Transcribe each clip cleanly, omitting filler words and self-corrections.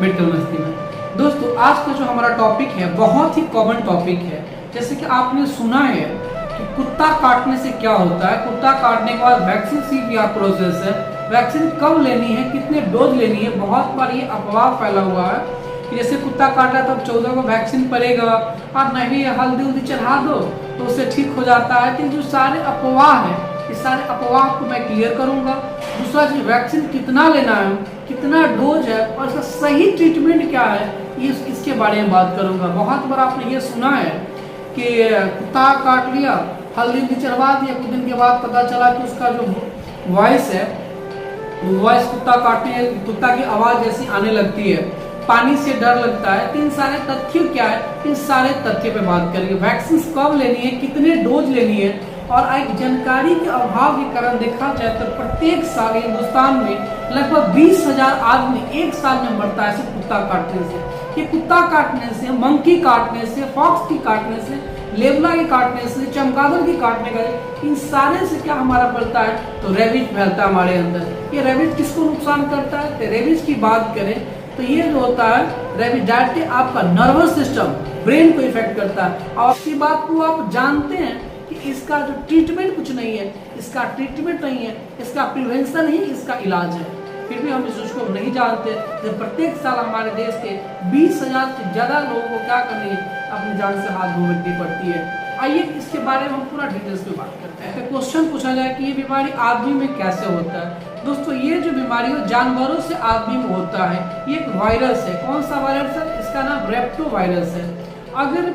Medical मस्ती में। दोस्तों आज का जो हमारा टॉपिक है बहुत ही कॉमन टॉपिक है। जैसे कि आपने सुना है कि कुत्ता काटने से क्या होता है, कुत्ता काटने के बाद वैक्सीन की क्या प्रोसेस है, वैक्सीन कब लेनी है, कितने डोज लेनी है। बहुत बार ये अफवाह फैला हुआ है कि जैसे कुत्ता काटा तब 14 को वैक्सीन पड़ेगा और नहीं हल्दी उल्दी चढ़ा दो तो उससे ठीक हो जाता है। तो जो सारे अफवाह है इस सारे अफवाह को मैं क्लियर करूंगा। दूसरा चीज वैक्सीन कितना लेना है, कितना डोज है और इसका सही ट्रीटमेंट क्या है, ये इसके बारे में बात करूंगा। बहुत बार आपने ये सुना है कि कुत्ता काट लिया, हल्दी उल्दी चढ़वा दिया, कुछ दिन के बाद पता चला कि उसका जो वॉइस है वॉइस कुत्ता की आवाज जैसी आने लगती है, पानी से डर लगता है। तो इन सारे तथ्य क्या है, इन सारे तथ्य पे बात करेंगे। वैक्सीन कब लेनी है, कितने डोज लेनी है। और एक जानकारी के अभाव के कारण देखा जाए तो प्रत्येक साल हिंदुस्तान में लगभग 20,000 आदमी एक साल में मरता है सिर्फ कुत्ता काटने से। ये कुत्ता काटने से, मंकी काटने से, फॉक्स की काटने से, लेबला के काटने से, चमगादड़ की काटने का, इन सारे से क्या हमारा पड़ता है तो रेबीज फैलता है हमारे अंदर। ये रेबीज किसको नुकसान करता है, तो रेबीज की बात करें तो ये जो होता है रेबीज डायरेक्टली आपका नर्वस सिस्टम, ब्रेन को इफेक्ट करता है। और इसी बात को आप जानते हैं कि इसका जो ट्रीटमेंट कुछ नहीं है, इसका ट्रीटमेंट नहीं है, इसका प्रिवेंशन ही इसका इलाज है। फिर भी हम इस चीज को नहीं जानते। जब प्रत्येक साल हमारे देश के 20,000 से ज्यादा लोगों को क्या करनी है, अपनी जान से हाथ धोनी पड़ती है। आइए इसके बारे में हम पूरा डिटेल्स में बात करते हैं। क्वेश्चन पूछा जाए कि ये बीमारी आदमी में कैसे होता है। दोस्तों ये जो बीमारी हो जानवरों से आदमी में होता है। ये एक वायरस है। कौन सा वायरस है, इसका नाम रेप्टो वायरस है। अगर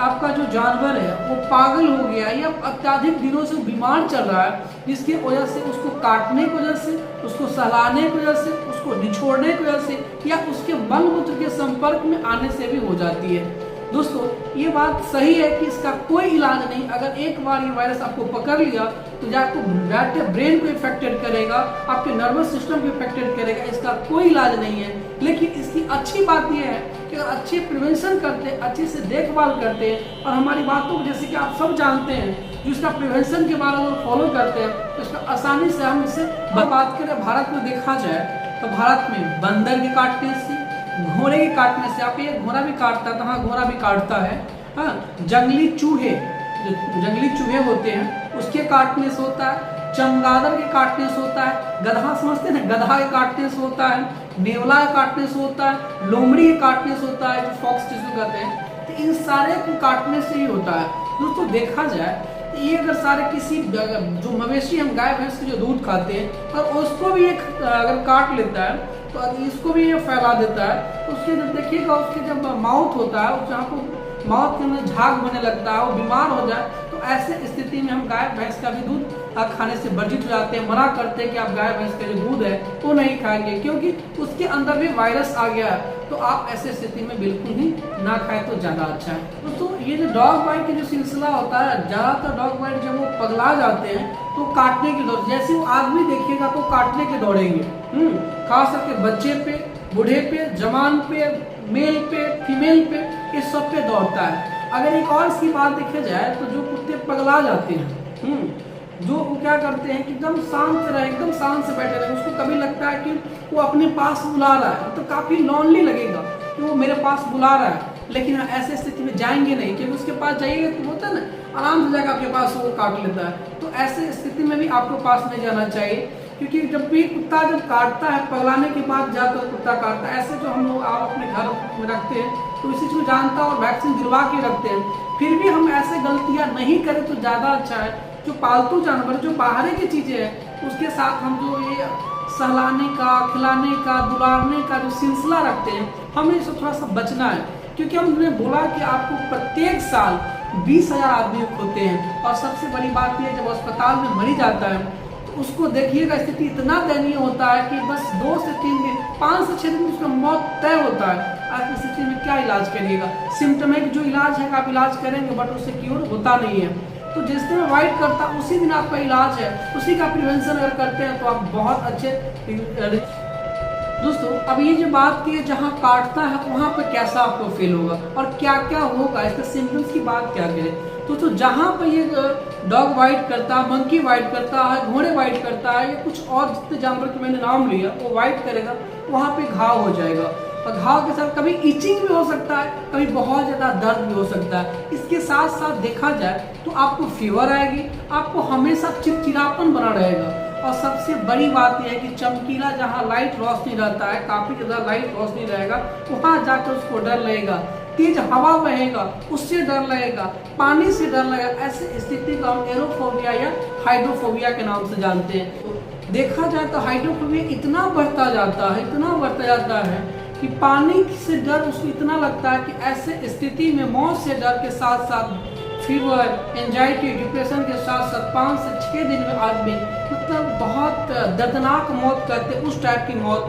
आपका जो जानवर है वो पागल हो गया या अत्याधिक दिनों से बीमार चल रहा है, जिसकी वजह से उसको काटने की वजह से, उसको सहलाने की वजह से, उसको निचोड़ने की वजह से या उसके मल मूत्र के संपर्क में आने से भी हो जाती है। दोस्तों ये बात सही है कि इसका कोई इलाज नहीं। अगर एक बार ये वायरस आपको पकड़ लिया तो आपको डायरेक्ट ब्रेन को इफेक्टेड करेगा, आपके नर्वस सिस्टम को इफेक्टेड करेगा। इसका कोई इलाज नहीं है। लेकिन इसकी अच्छी बात यह है कि अगर अच्छे प्रिवेंशन करते हैं, अच्छे से देखभाल करते हैं और हमारी बातों को जैसे कि आप सब जानते हैं, जो इसका प्रिवेंशन के बारे में फॉलो करते हैं तो इसका आसानी से हम इससे बात करें। भारत में देखा जाए तो भारत में बंदर के काटने से, घोड़े के काटने से, आप ये घोड़ा भी काटता है तो हाँ घोड़ा भी काटता है, हाँ जंगली चूहे, जो जंगली चूहे होते हैं उसके काटने से होता है, चमगादड़ के काटने से होता है, गधा समझते हैं ना, गधा के काटने से होता है, नेवला के काटने से होता है, लोमड़ी के काटने से होता है, जो फॉक्स जिसको कहते हैं। तो इन सारे को काटने से ही होता है। दोस्तों देखा जाए तो ये अगर सारे किसी जो मवेशी हम गाय भैंस के जो दूध खाते हैं और उसको भी एक अगर काट लेता है तो इसको भी ये फैला देता है। तो उसके जब देखिएगा उसके जब माउथ होता है, जहाँ को माउथ के अंदर झाग बने लगता है, वो बीमार हो जाए, तो ऐसे स्थिति में हम गाय भैंस का भी दूध खाने से वर्जित हो जाते हैं, मना करते हैं कि आप गाय भैंस का जो दूध है वो नहीं खाएंगे क्योंकि उसके अंदर भी वायरस आ गया है। तो आप ऐसे स्थिति में बिल्कुल ही ना खाएं तो ज़्यादा अच्छा है। दोस्तों ये जो डॉग बाइट की जो सिलसिला होता है, ज़्यादातर डॉग बाइट जब वो पगला जाते हैं तो काटने की दौड़, जैसे वो आदमी देखिएगा तो काटने के दौड़ेंगे। खास करके बच्चे पे, बूढ़े पे, जवान पे, मेल पे, फीमेल पे, इस सब पे दौड़ता है। अगर एक और इसकी बात देखा जाए तो जो कुत्ते पगला जाते हैं, जो वो क्या करते हैं कि एकदम शांत रहे, एकदम शांत से बैठे रहे, उसको कभी लगता है कि वो अपने पास बुला रहा है तो काफी लॉनली लगेगा कि वो मेरे पास बुला रहा है। लेकिन ऐसे स्थिति में जाएंगे नहीं, क्योंकि उसके पास जाइएगा तो होता है ना आराम से जाकर आपके पास वो काट लेता है। तो ऐसे स्थिति में भी आपको पास नहीं जाना चाहिए, क्योंकि जब भी कुत्ता जब काटता है, पगलाने के बाद जाकर कुत्ता काटता है, ऐसे जो हम लोग आप अपने घर में रखते हैं तो इसी चीज को जानता और वैक्सीन दिलवा के रखते हैं। फिर भी हम ऐसे गलतियां नहीं करें तो ज्यादा अच्छा है। जो पालतू जानवर, जो बाहर की चीजें हैं, उसके साथ हम जो ये सहलाने का, खिलाने का, दुलारने का जो सिलसिला रखते हैं, हमें इससे थोड़ा सा बचना है। क्योंकि हमने बोला कि आपको प्रत्येक साल 20,000 आदमी होते हैं और सबसे बड़ी बात यह जब अस्पताल में मरीज आता है तो उसको देखिएगा स्थिति इतना दयनीय होता है कि बस 2 से 3 दिन, 5 से 6 दिन उसका मौत तय होता है। ऐसी स्थिति में क्या इलाज करिएगा। सिम्टमेटिक जो इलाज है आप इलाज करेंगे बट उससे क्योर होता नहीं है। तो जिस दिन वाइट करता उसी दिन आपका इलाज है, उसी का प्रिवेंशन अगर करते हैं तो आप बहुत अच्छे। दोस्तों अब ये जो बात की है जहाँ काटता है वहाँ पे कैसा आपको फील होगा और क्या क्या होगा, इसके सिम्टम्स की बात क्या करें। तो जहाँ पर ये डॉग बाइट करता है, मंकी बाइट करता है, घोड़े बाइट करता है, या कुछ और जितने जानवर के मैंने नाम लिया वो बाइट करेगा, वहाँ पे घाव हो जाएगा। और घाव के साथ कभी इचिंग भी हो सकता है, कभी बहुत ज़्यादा दर्द भी हो सकता है। इसके साथ साथ देखा जाए तो आपको फीवर आएगी, आपको हमेशा चिड़चिड़ापन बना रहेगा। और सबसे बड़ी बात यह है कि चमकीला जहाँ लाइट रोशनी रहता है, काफ़ी ज़्यादा लाइट रोशनी रहेगा, वहाँ जाकर उसको डर लगेगा। तेज हवा बहेगा उससे डर लगेगा, पानी से डर लगेगा। ऐसे स्थिति को हम एरोफोबिया या हाइड्रोफोबिया के नाम से जानते हैं। तो देखा जाए तो हाइड्रोफोबिया इतना बढ़ता जाता है कि पानी से डर उसको इतना लगता है कि ऐसे स्थिति में मौत से डर के साथ साथ फीवर, एंजाइटी, डिप्रेशन के साथ साथ 5 से 6 दिन में आदमी मतलब बहुत दर्दनाक मौत करते, उस टाइप की मौत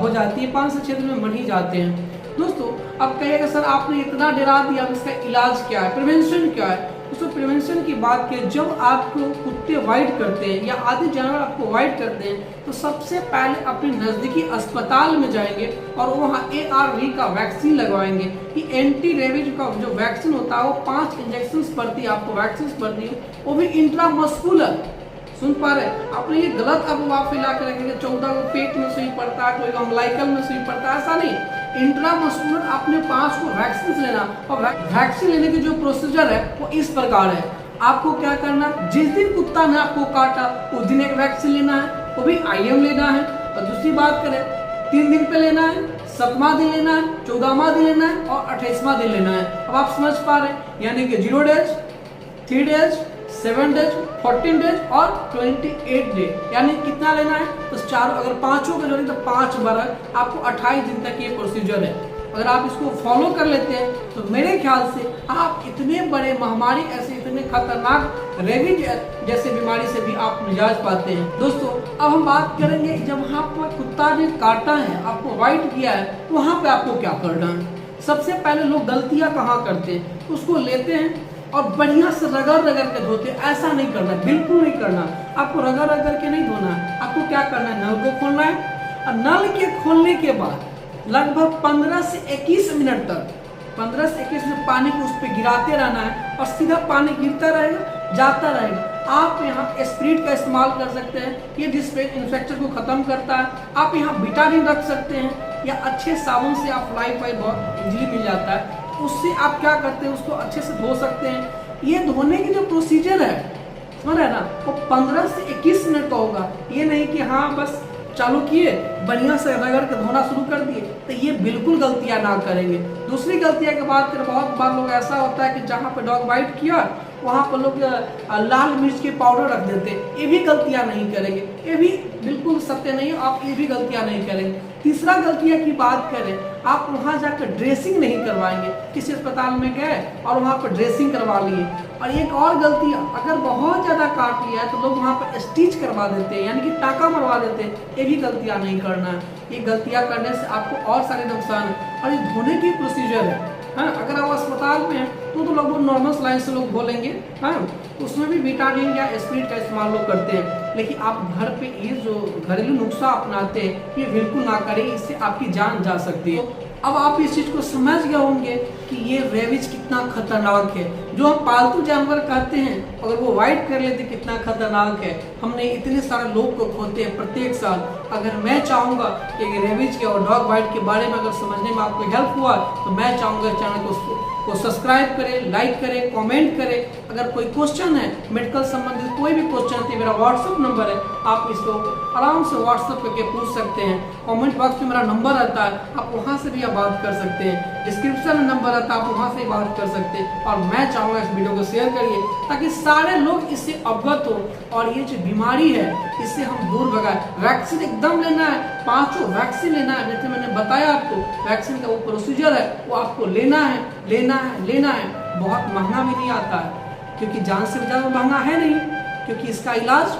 हो जाती है। 5 से 6 दिन में मर ही जाते हैं। दोस्तों अब कहिएगा सर आपने इतना डरा दिया, अब इसका इलाज क्या है, प्रिवेंशन क्या है? दोस्तों प्रिवेंशन की बात करें, जब आपको कुत्ते वाइट करते हैं या आदि जानवर आपको वाइट करते हैं तो सबसे पहले अपने नज़दीकी अस्पताल में जाएंगे और वहाँ ARV का वैक्सीन लगवाएंगे। कि एंटी रेबीज का जो वैक्सीन होता है वो 5 इंजेक्शन पड़ती है, आपको वैक्सीन पड़ती है, वो भी इंट्रामस्कुलर। सुन पा रहे आपने ये गलत अफवाह फैला कर रखेंगे 14 को पेट में सुई पड़ता है, कोई अम्लाइकल में सुई पड़ता है, ऐसा नहीं। इंट्रामस्कुलर आपने 5 को वैक्सीन लेना, और वैक्सीन लेने की जो प्रोसीजर है वो इस प्रकार है। आपको क्या करना, जिस दिन कुत्ता ने आपको काटा उस दिन एक वैक्सीन लेना है, वो भी IM लेना है। और दूसरी बात करें 3 दिन पे लेना है, 7वां दिन लेना है, 14वां दिन लेना है और 28वां दिन लेना है। अब आप समझ पा रहे हैं, यानी कि 0 डेज, 3 डेज, 7 डेज, 14 डेज और 28 डे, यानी कितना लेना है? तो 4, अगर 5 का जोड़ें तो 5 बार आपको 28 दिन तक ये प्रोसीजर है। अगर आप इसको फॉलो कर लेते हैं तो मेरे ख्याल से आप इतने बड़े महामारी, ऐसे इतने खतरनाक रेबीज जैसे बीमारी से भी आप निजात पाते हैं। दोस्तों अब हम बात करेंगे जब वहाँ पर कुत्ता ने काटा है, आपको वाइट किया है, वहाँ पे आपको क्या करना है। सबसे पहले लोग गलतियाँ कहाँ करते हैं, उसको लेते हैं और बढ़िया से रगड़ के धोते। ऐसा नहीं करना, बिल्कुल नहीं करना। आपको रगड़ के नहीं धोना है। आपको क्या करना है, नल को खोलना है और नल के खोलने के बाद लगभग 15 से 21 मिनट तक 15 से 21 मिनट पानी को उस पर गिराते रहना है और सीधा पानी गिरता रहेगा, जाता रहेगा। आप यहाँ स्प्रिट का इस्तेमाल कर सकते हैं, ये डिसइंफेक्शन को खत्म करता है। आप यहाँ बिटाडिन रख सकते हैं या अच्छे साबुन से आप फ्लाई बहुत इजीली मिल जाता है, उससे आप क्या करते हैं, उसको अच्छे से धो सकते हैं। ये धोने की जो प्रोसीजर है समझ रहे ना, वो 15 से 21 मिनट का होगा। ये नहीं कि हाँ बस चालू किए बढ़िया से रगड़ के धोना शुरू कर दिए, तो ये बिल्कुल गलतियां ना करेंगे। दूसरी गलतियां की बात करें, बहुत बार लोग ऐसा होता है कि जहाँ पे डॉग बाइट किया वहाँ पर लोग लाल मिर्च के पाउडर रख देते हैं। ये भी गलतियां नहीं करेंगे, ये भी बिल्कुल सत्य नहीं, आप ये भी गलतियां नहीं करेंगे। तीसरा गलतियां की बात करें, आप वहाँ जाकर ड्रेसिंग नहीं करवाएंगे। किसी अस्पताल में गए और वहाँ पर ड्रेसिंग करवा लिए। और एक और गलती, अगर बहुत ज़्यादा काट लिया है तो लोग वहाँ पर स्टिच करवा देते हैं, यानी कि टाका मरवा देते हैं। ये भी गलतियाँ नहीं करना है। ये गलतियाँ करने से आपको और सारे नुकसान है। और ये धोने की प्रोसीजर है, हाँ, अगर आप अस्पताल में हैं तो लगभग नॉर्मल स्लाइन से लोग धो लेंगे, हाँ, उसमें भी बिटाडिन या स्प्रिट का इस्तेमाल लोग करते हैं। लेकिन आप घर पे ये जो घरेलू नुस्खा अपनाते हैं ये बिल्कुल ना करें, इससे आपकी जान जा सकती है। अब आप इस चीज़ को समझ गए होंगे कि ये रेबीज कितना खतरनाक है। जो हम पालतू जानवर कहते हैं, अगर वो वाइट कर लेते कितना खतरनाक है। हमने इतने सारे लोग को खोते हैं प्रत्येक साल। अगर मैं चाहूँगा कि रेबीज के और डॉग बाइट के बारे में अगर समझने में आपको हेल्प हुआ तो मैं चाहूँगा चैनल को सब्सक्राइब करें, लाइक करें, कमेंट करें। अगर कोई क्वेश्चन है मेडिकल संबंधित, कोई भी क्वेश्चन है, मेरा व्हाट्सअप नंबर है, आप इसको आराम से व्हाट्सअप करके पूछ सकते हैं। कमेंट बॉक्स में मेरा नंबर रहता है, आप वहाँ से भी बात कर सकते हैं। डिस्क्रिप्शन में नंबर रहता है, आप वहाँ से बात कर सकते हैं। और मैं चाहूँगा इस वीडियो को शेयर करिए ताकि सारे लोग इससे अवगत हो और ये जो बीमारी है इससे हम दूर भगाएं। वैक्सीन एकदम लेना है, 5 वैक्सीन लेना है। जैसे मैंने बताया आपको, वैक्सीन का वो प्रोसीजर है वो आपको लेना है। बहुत महंगा भी नहीं आता है, क्योंकि जान से ज़्यादा महंगा है नहीं, क्योंकि इसका इलाज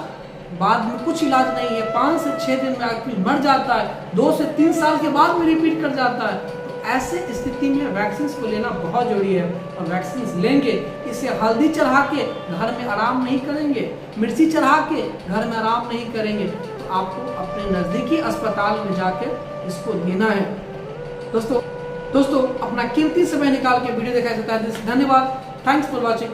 बाद में कुछ इलाज नहीं है। 5 से 6 दिन में आदमी मर जाता है, 2 से 3 साल के बाद में रिपीट कर जाता है। तो ऐसे स्थिति में वैक्सीन को लेना बहुत जरूरी है। और वैक्सीन लेंगे, इसे हल्दी चढ़ा के घर में आराम नहीं करेंगे, मिर्ची चढ़ा के घर में आराम नहीं करेंगे, तो आपको अपने नज़दीकी अस्पताल में जाकर इसको लेना है। दोस्तों अपना कीमती समय निकाल के वीडियो देखा जाता है। धन्यवाद, थैंक्स फॉर वॉचिंग।